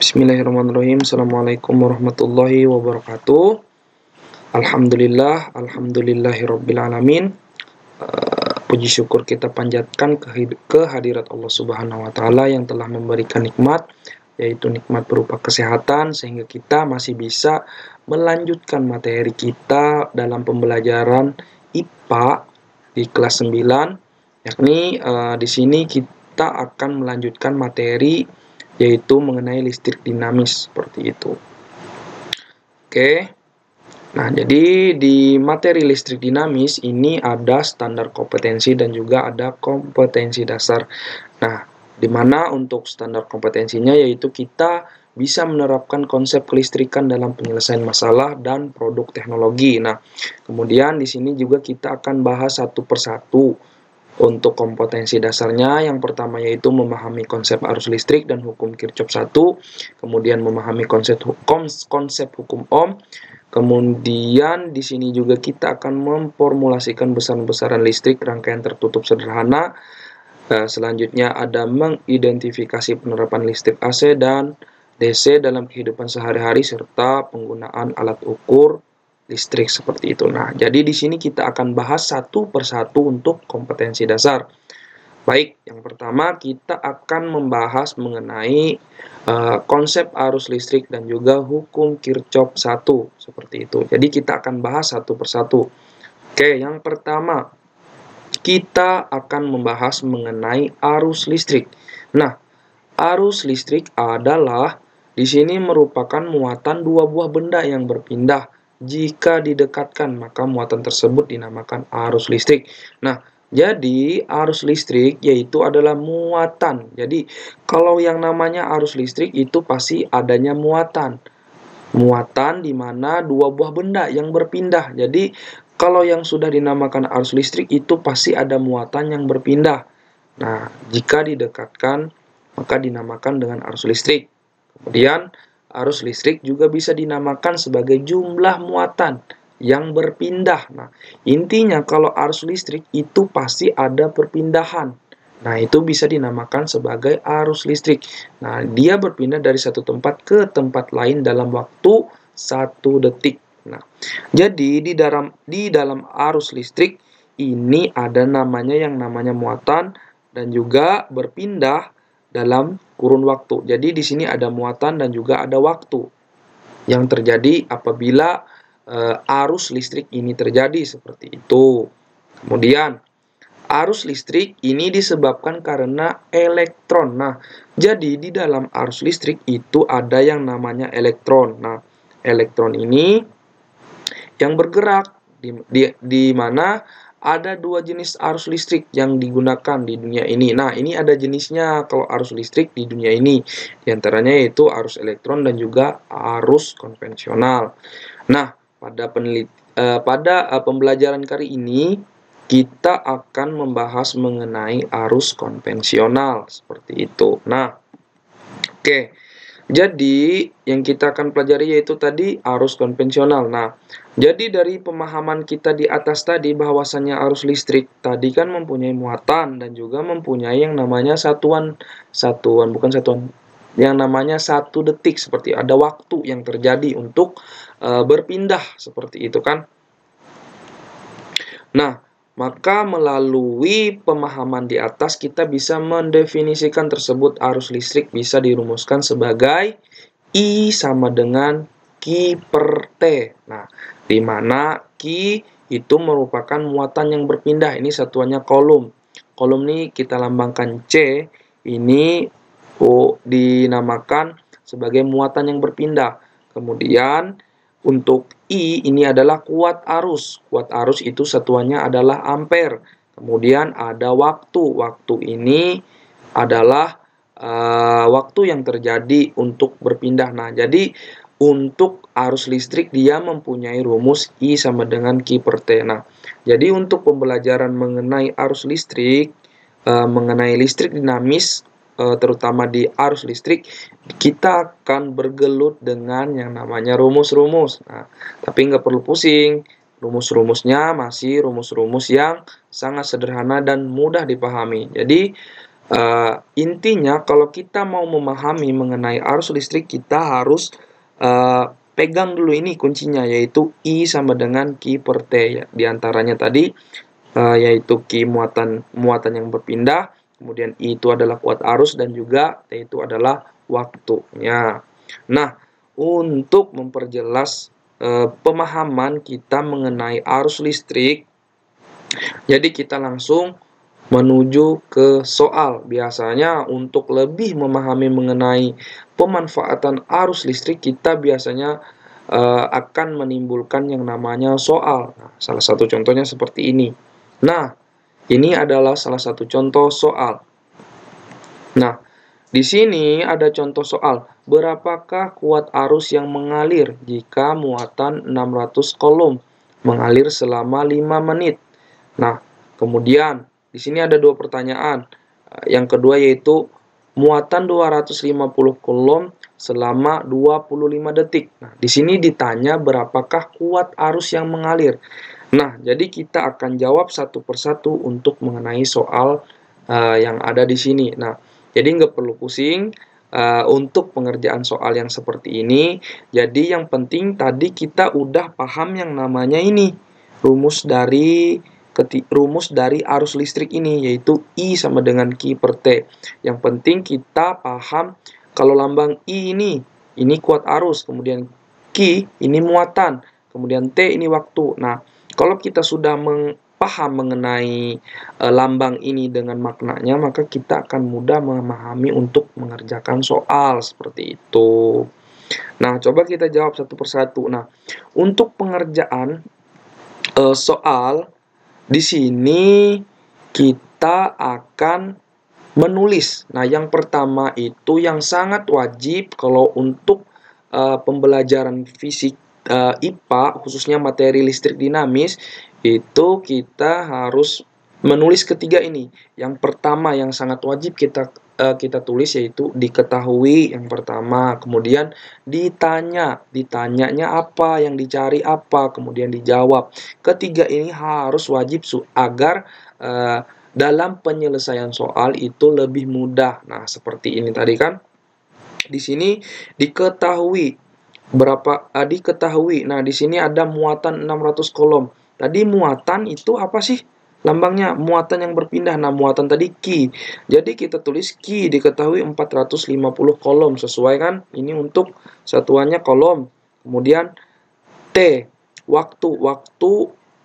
Bismillahirrahmanirrahim. Assalamualaikum warahmatullahi wabarakatuh. Alhamdulillahirrabbilalamin. Puji syukur kita panjatkan kehadirat Allah Subhanahu wa Ta'ala yang telah memberikan nikmat, yaitu nikmat berupa kesehatan, sehingga kita masih bisa melanjutkan materi kita dalam pembelajaran IPA di kelas 9, yakni di sini kita akan melanjutkan materi yaitu mengenai listrik dinamis seperti itu. Oke. Nah, jadi di materi listrik dinamis ini ada standar kompetensi dan juga ada kompetensi dasar. Nah, di mana untuk standar kompetensinya yaitu kita bisa menerapkan konsep kelistrikan dalam penyelesaian masalah dan produk teknologi. Nah, kemudian di sini juga kita akan bahas satu persatu. Untuk kompetensi dasarnya, yang pertama yaitu memahami konsep arus listrik dan hukum Kirchhoff 1, kemudian memahami konsep hukum Ohm, kemudian di sini juga kita akan memformulasikan besaran-besaran listrik rangkaian tertutup sederhana. Selanjutnya ada mengidentifikasi penerapan listrik AC dan DC dalam kehidupan sehari-hari serta penggunaan alat ukur listrik seperti itu. Nah, jadi di sini kita akan bahas satu persatu untuk kompetensi dasar. Baik, yang pertama kita akan membahas mengenai konsep arus listrik dan juga hukum Kirchhoff 1 seperti itu. Jadi kita akan bahas satu persatu. Oke, yang pertama kita akan membahas mengenai arus listrik. Nah, arus listrik adalah di sini merupakan muatan dua buah benda yang berpindah. Jika didekatkan, maka muatan tersebut dinamakan arus listrik. Nah, jadi arus listrik yaitu adalah muatan. Jadi, kalau yang namanya arus listrik itu pasti adanya muatan. Muatan di mana dua buah benda yang berpindah. Jadi, kalau yang sudah dinamakan arus listrik itu pasti ada muatan yang berpindah. Nah, jika didekatkan, maka dinamakan dengan arus listrik. Kemudian, arus listrik juga bisa dinamakan sebagai jumlah muatan yang berpindah. Nah, intinya kalau arus listrik itu pasti ada perpindahan. Nah, itu bisa dinamakan sebagai arus listrik. Nah, dia berpindah dari satu tempat ke tempat lain dalam waktu 1 detik. Nah, jadi di dalam arus listrik ini ada yang namanya muatan dan juga berpindah dalam kurun waktu. Jadi di sini ada muatan dan juga ada waktu yang terjadi apabila arus listrik ini terjadi seperti itu. Kemudian arus listrik ini disebabkan karena elektron. Nah, jadi di dalam arus listrik itu ada yang namanya elektron. Nah, elektron ini yang bergerak di mana ada dua jenis arus listrik yang digunakan di dunia ini. Nah, ini ada jenisnya kalau arus listrik di dunia ini. Di antaranya yaitu arus elektron dan juga arus konvensional. Nah, pada pembelajaran kali ini kita akan membahas mengenai arus konvensional seperti itu. Nah, oke. Jadi, yang kita akan pelajari yaitu tadi arus konvensional. Nah, jadi dari pemahaman kita di atas tadi bahwasannya arus listrik tadi kan mempunyai muatan dan juga mempunyai yang namanya yang namanya 1 detik, seperti ada waktu yang terjadi untuk berpindah seperti itu kan. Nah, maka melalui pemahaman di atas kita bisa mendefinisikan tersebut arus listrik bisa dirumuskan sebagai I sama dengan Q per T. Nah, di mana Q itu merupakan muatan yang berpindah. Ini satuannya kolom. Kolom ini kita lambangkan C. Ini dinamakan sebagai muatan yang berpindah. Kemudian untuk I ini adalah kuat arus. Kuat arus itu satuannya adalah ampere. Kemudian ada waktu. Waktu ini adalah waktu yang terjadi untuk berpindah. Nah, jadi untuk arus listrik dia mempunyai rumus I sama dengan Q per T. Nah, jadi untuk pembelajaran mengenai arus listrik, mengenai listrik dinamis, terutama di arus listrik, kita akan bergelut dengan yang namanya rumus-rumus. Nah, tapi nggak perlu pusing. Rumus-rumusnya masih rumus-rumus yang sangat sederhana dan mudah dipahami. Jadi, Intinya kalau kita mau memahami mengenai arus listrik, kita harus pegang dulu ini kuncinya, yaitu I sama dengan Q per T ya. Di antaranya tadi yaitu Q muatan yang berpindah, kemudian I itu adalah kuat arus, dan juga T itu adalah waktunya. Nah, untuk memperjelas pemahaman kita mengenai arus listrik, jadi kita langsung menuju ke soal. Biasanya untuk lebih memahami mengenai pemanfaatan arus listrik, kita biasanya akan menimbulkan yang namanya soal. Nah, salah satu contohnya seperti ini. Nah, ini adalah salah satu contoh soal. Nah, di sini ada contoh soal. Berapakah kuat arus yang mengalir jika muatan 600 kolom mengalir selama 5 menit? Nah, kemudian di sini ada dua pertanyaan. Yang kedua yaitu muatan 250 kolom selama 25 detik. Nah, di sini ditanya berapakah kuat arus yang mengalir. Nah, jadi kita akan jawab satu persatu untuk mengenai soal yang ada di sini. Nah, jadi nggak perlu pusing untuk pengerjaan soal yang seperti ini. Jadi yang penting tadi kita udah paham yang namanya ini, rumus dari arus listrik ini, yaitu I sama dengan Q per T. Yang penting kita paham kalau lambang I ini kuat arus, kemudian Q ini muatan, kemudian T ini waktu. Nah, kalau kita sudah paham mengenai lambang ini dengan maknanya, maka kita akan mudah memahami untuk mengerjakan soal seperti itu. Nah, coba kita jawab satu persatu. Nah, untuk pengerjaan soal di sini kita akan menulis. Nah, yang pertama itu yang sangat wajib kalau untuk pembelajaran fisik IPA, khususnya materi listrik dinamis, itu kita harus menulis ketiga ini. Yang pertama yang sangat wajib kita tulis yaitu diketahui yang pertama, kemudian ditanyanya apa, yang dicari apa, kemudian dijawab. Ketiga ini harus wajib agar dalam penyelesaian soal itu lebih mudah. Nah, seperti ini tadi kan. Di sini diketahui diketahui. Nah, di sini ada muatan 600 kolom. Tadi muatan itu apa sih? Lambangnya muatan yang berpindah. Nah, muatan tadi Q. Jadi kita tulis Q diketahui 450 kolom. Sesuai kan? Ini untuk satuannya kolom. Kemudian T, waktu. Waktu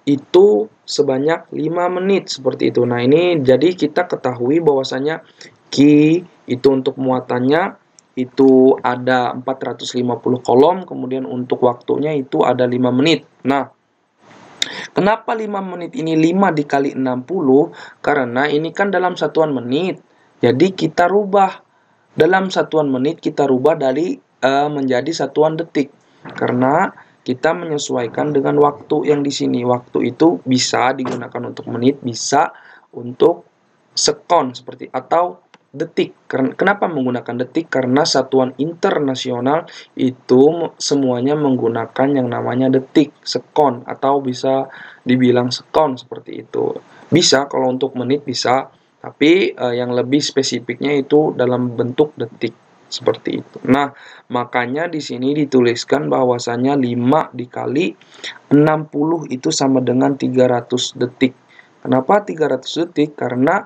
itu sebanyak 5 menit. Seperti itu. Nah, ini jadi kita ketahui bahwasanya Q itu untuk muatannya itu ada 450 kolom. Kemudian untuk waktunya itu ada 5 menit. Nah, kenapa 5 menit ini 5 dikali 60? Karena ini kan dalam satuan menit. Jadi kita rubah. Dalam satuan menit kita rubah dari menjadi satuan detik. Karena kita menyesuaikan dengan waktu yang di sini. Waktu itu bisa digunakan untuk menit, bisa untuk sekon seperti atau detik. Kenapa menggunakan detik? Karena satuan internasional itu semuanya menggunakan yang namanya detik, sekon, atau bisa dibilang sekon seperti itu. Bisa kalau untuk menit bisa, tapi yang lebih spesifiknya itu dalam bentuk detik seperti itu. Nah, makanya di sini dituliskan bahwasannya 5 dikali 60 itu sama dengan 300 detik. Kenapa 300 detik? Karena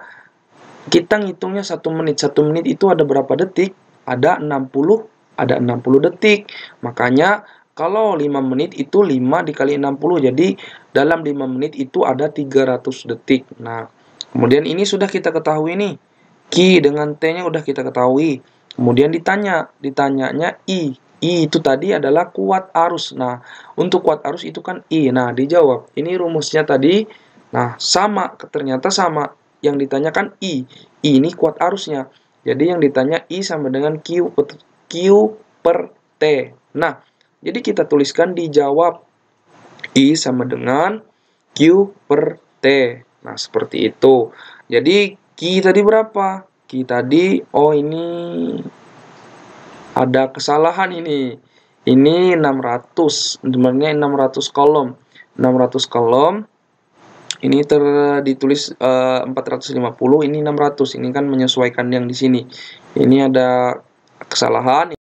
kita ngitungnya 1 menit. 1 menit itu ada berapa detik? Ada 60 detik. Makanya kalau 5 menit itu 5 dikali 60. Jadi dalam 5 menit itu ada 300 detik. Nah, kemudian ini sudah kita ketahui nih. Q dengan T-nya udah kita ketahui. Kemudian ditanyanya I. I itu tadi adalah kuat arus. Nah, untuk kuat arus itu kan I. Nah, dijawab. Ini rumusnya tadi. Nah, sama. Ternyata sama. Yang ditanyakan I. I ini kuat arusnya. Jadi yang ditanya I sama dengan Q per T. Nah, jadi kita tuliskan dijawab I sama dengan Q per T. Nah, seperti itu. Jadi Q tadi berapa? Q tadi, oh ini ada kesalahan ini. Ini 600. Sebenarnya 600 kolom. 600 kolom. Ini ditulis 450, ini 600. Ini kan menyesuaikan yang di sini. Ini ada kesalahan.